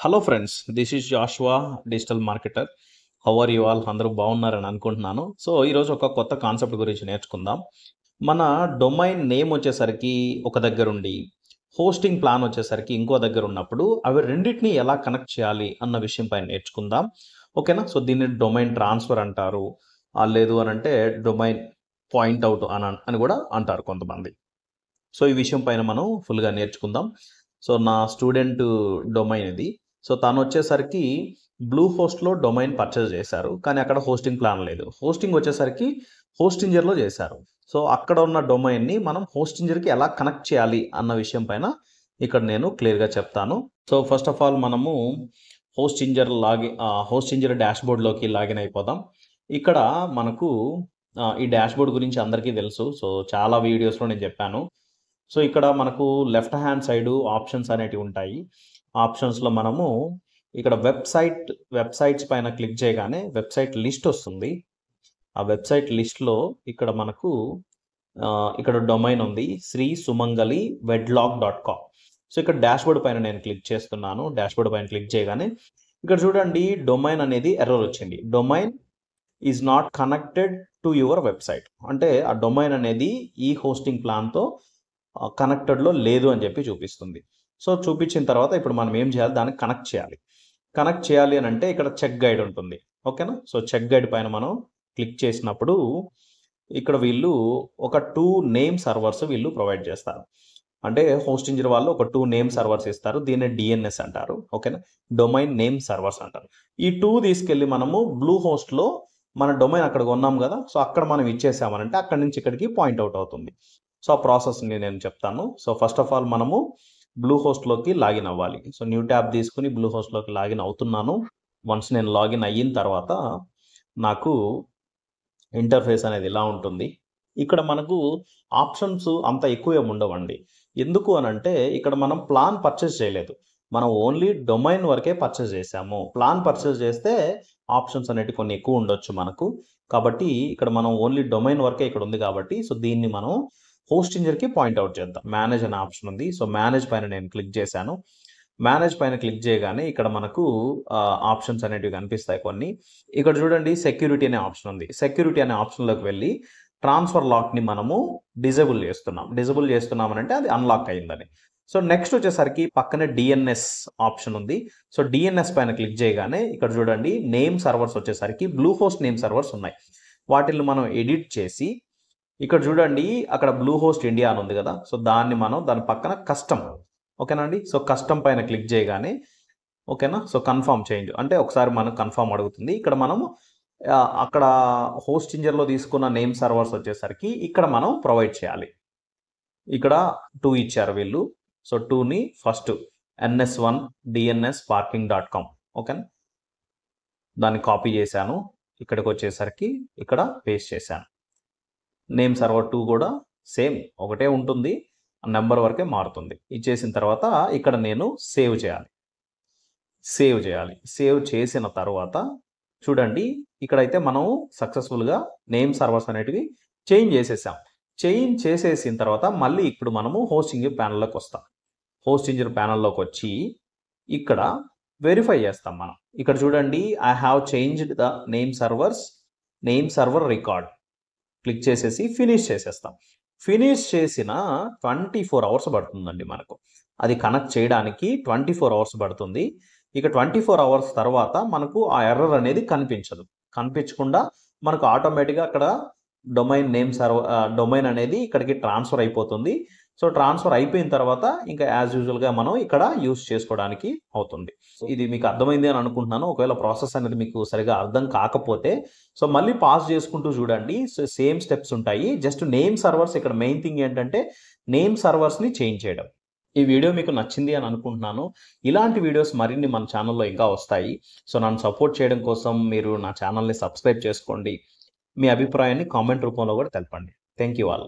Hello friends, this is Joshua, digital marketer. How are you all? అందరూ బాగున్నారని అనుకుంటున్నాను. So ఈరోజు ఒక కొత్త కాన్సెప్ట్ గురించి నేర్చుకుందాం. మన డొమైన్ నేమ్ వచ్చేసరికి ఒక దగ్గర ఉండి, హోస్టింగ్ ప్లాన్ వచ్చేసరికి ఇంకో దగ్గర ఉన్నప్పుడు అవి రెండింటిని ఎలా కనెక్ట్ చేయాలి అన్న విషయం పైన నేర్చుకుందాం. ఓకేనా? సో దీన్ని డొమైన్ ట్రాన్స్ఫర్ అంటారు. లేదు అని అంటే డొమైన్ పాయింట్ అవుట్ అని కూడా అంటారు కొంతమంది. సో ఈ విషయం పైన మనం ఫుల్గా నేర్చుకుందాం. సో నా స్టూడెంట్ డొమైన్ ఇది. సో తను వచ్చేసరికి బ్లూ హోస్ట్లో డొమైన్ పర్చేస్ చేశారు, కానీ అక్కడ హోస్టింగ్ ప్లాన్ లేదు. హోస్టింగ్ వచ్చేసరికి హోస్టింజర్లో చేశారు. సో అక్కడ ఉన్న డొమైన్ని మనం హోస్టింజర్కి ఎలా కనెక్ట్ చేయాలి అన్న విషయం పైన ఇక్కడ నేను క్లియర్గా చెప్తాను. సో ఫస్ట్ ఆఫ్ ఆల్ మనము హోస్టింజర్ డాష్బోర్డ్లోకి లాగిన్ అయిపోదాం. ఇక్కడ మనకు ఈ డాష్బోర్డ్ గురించి అందరికీ తెలుసు. సో చాలా వీడియోస్లో నేను చెప్పాను. సో ఇక్కడ మనకు లెఫ్ట్ హ్యాండ్ సైడు ఆప్షన్స్ అనేటివి ఉంటాయి. ఆప్షన్స్లో మనము ఇక్కడ వెబ్సైట్స్ పైన క్లిక్ చేయగానే వెబ్సైట్ లిస్ట్ వస్తుంది. ఆ వెబ్సైట్ లిస్ట్లో ఇక్కడ మనకు ఇక్కడ డొమైన్ ఉంది, srisumangali.wedlock.com. సో ఇక్కడ డాష్బోర్డ్ పైన నేను క్లిక్ చేస్తున్నాను. డాష్బోర్డ్ పైన క్లిక్ చేయగానే ఇక్కడ చూడండి, డొమైన్ అనేది ఎర్రర్ వచ్చింది. Domain is not connected to your website. అంటే ఆ డొమైన్ అనేది ఈ హోస్టింగ్ ప్లాన్తో కనెక్టెడ్లో లేదు అని చెప్పి చూపిస్తుంది. సో చూపించిన తర్వాత ఇప్పుడు మనం ఏం చేయాలి, దాన్ని కనెక్ట్ చేయాలి అని అంటే ఇక్కడ చెక్ గైడ్ ఉంటుంది. ఓకేనా? సో చెక్ గైడ్ పైన మనం క్లిక్ చేసినప్పుడు ఇక్కడ వీళ్ళు ఒక 2 నేమ్ సర్వర్స్ వీళ్ళు ప్రొవైడ్ చేస్తారు. అంటే హోస్టింజర్ వాళ్ళు ఒక 2 నేమ్ సర్వర్స్ ఇస్తారు. దీన్ని డిఎన్ఎస్ అంటారు. ఓకేనా? డొమైన్ నేమ్ సర్వర్స్ అంటారు. ఈ 2 తీసుకెళ్ళి మనము బ్లూ హోస్ట్లో మన డొమైన్ అక్కడ కొన్నాం కదా, సో అక్కడ మనం ఇచ్చేసామనంటే అక్కడి నుంచి ఇక్కడికి పాయింట్ అవుట్ అవుతుంది. సో ఆ ప్రాసెస్ని నేను చెప్తాను. సో ఫస్ట్ ఆఫ్ ఆల్ మనము బ్లూ హోస్ట్లోకి లాగిన్ అవ్వాలి. సో న్యూ ట్యాబ్ తీసుకుని బ్లూ హోస్ట్లోకి లాగిన్ అవుతున్నాను. వన్స్ నేను లాగిన్ అయిన తర్వాత నాకు ఇంటర్ఫేస్ అనేది ఇలా ఉంటుంది. ఇక్కడ మనకు ఆప్షన్స్ అంత ఎక్కువ ఏమి ఉండవండి. ఎందుకు అని అంటే ఇక్కడ మనం ప్లాన్ పర్చేస్ చేయలేదు. మనం ఓన్లీ డొమైన్ వరకే పర్చేస్ చేసాము. ప్లాన్ పర్చేస్ చేస్తే ఆప్షన్స్ అనేవి కొన్ని ఎక్కువ ఉండొచ్చు మనకు. కాబట్టి ఇక్కడ మనం ఓన్లీ డొమైన్ వరకే ఇక్కడ ఉంది కాబట్టి, సో దీన్ని మనం హోస్టింజర్కి పాయింట్అవుట్ చేద్దాం. మేనేజ్ అనే ఆప్షన్ ఉంది. సో మేనేజ్ పైన నేను క్లిక్ చేశాను. మేనేజ్ పైన క్లిక్ చేయగానే ఇక్కడ మనకు ఆప్షన్స్ అనేటివి కనిపిస్తాయి కొన్ని. ఇక్కడ చూడండి, సెక్యూరిటీ అనే ఆప్షన్ ఉంది. సెక్యూరిటీ అనే ఆప్షన్లోకి వెళ్ళి ట్రాన్స్ఫర్ లాక్ని మనము డిజేబుల్ చేస్తున్నాం అంటే అది అన్లాక్ అయిందని. సో నెక్స్ట్ వచ్చేసరికి పక్కనే డిఎన్ఎస్ ఆప్షన్ ఉంది. సో డిఎన్ఎస్ పైన క్లిక్ చేయగానే ఇక్కడ చూడండి, నేమ్ సర్వర్స్ వచ్చేసరికి బ్లూ హోస్ట్ నేమ్ సర్వర్స్ ఉన్నాయి. వాటిని మనం ఎడిట్ చేసి ఇక్కడ చూడండి, అక్కడ బ్లూ హోస్ట్ ఇండియా అని ఉంది కదా, సో దాన్ని మనం దాని పక్కన కస్టమ్, ఓకేనా అండి. సో కస్టమ్ పైన క్లిక్ చేయగానే ఓకేనా, సో కన్ఫర్మ్ చేంజ్ అంటే ఒకసారి మనకు కన్ఫర్మ్ అడుగుతుంది. ఇక్కడ మనము అక్కడ హోస్టింజర్లో తీసుకున్న నేమ్ సర్వర్స్ వచ్చేసరికి ఇక్కడ మనం ప్రొవైడ్ చేయాలి. ఇక్కడ 2 ఇచ్చారు వీళ్ళు. సో 2ని ఫస్ట్ ns1 dnsparking.com, ఓకేనా, దాన్ని కాపీ చేశాను. ఇక్కడికి వచ్చేసరికి ఇక్కడ పేస్ట్ చేశాను. నేమ్ సర్వర్ 2 కూడా సేమ్ ఒకటే ఉంటుంది, నెంబర్ వరకే మారుతుంది. ఇచ్చేసిన తర్వాత ఇక్కడ నేను సేవ్ చేయాలి. సేవ్ చేసిన తర్వాత చూడండి, ఇక్కడైతే మనం సక్సెస్ఫుల్గా నేమ్ సర్వర్స్ అనేటివి చేంజ్ చేసేసిన తర్వాత మళ్ళీ ఇప్పుడు మనము హోస్టింజర్ ప్యానల్లోకి వస్తాం. హోస్టింజర్ ప్యానల్లోకి వచ్చి ఇక్కడ వెరిఫై చేస్తాం మనం. ఇక్కడ చూడండి, I have changed the name server record. Click చేసేసి ఫినిష్ చేసేస్తాం. ఫినిష్ చేసిన 24 అవర్స్ పడుతుందండి మనకు. అది కనెక్ట్ చేయడానికి 24 అవర్స్ పడుతుంది. ఇక 24 అవర్స్ తర్వాత మనకు ఆ ఎర్రర్ అనేది కనిపించకుండా మనకు ఆటోమేటిక్గా అక్కడ డొమైన్ అనేది ఇక్కడికి ట్రాన్స్ఫర్ అయిపోతుంది. సో ట్రాన్స్ఫర్ అయిపోయిన తర్వాత ఇంకా యాజ్ యూజువల్గా మనం ఇక్కడ యూస్ చేసుకోవడానికి అవుతుంది. ఇది మీకు అర్థమైంది అని అనుకుంటున్నాను. ఒకవేళ ప్రాసెస్ అనేది మీకు సరిగా అర్థం కాకపోతే సో మళ్ళీ పాజ్ చేసుకుంటూ చూడండి. సో సేమ్ స్టెప్స్ ఉంటాయి. జస్ట్ నేమ్ సర్వర్స్, ఇక్కడ మెయిన్ థింగ్ ఏంటంటే నేమ్ సర్వర్స్ని చేంజ్ చేయడం. ఈ వీడియో మీకు నచ్చింది అని అనుకుంటున్నాను. ఇలాంటి వీడియోస్ మరిన్ని మన ఛానల్లో ఇంకా వస్తాయి. సో నన్ను సపోర్ట్ చేయడం కోసం మీరు నా ఛానల్ని సబ్స్క్రైబ్ చేసుకోండి. మీ అభిప్రాయాన్ని కామెంట్ రూపంలో కూడా తెలపండి. Thank you all.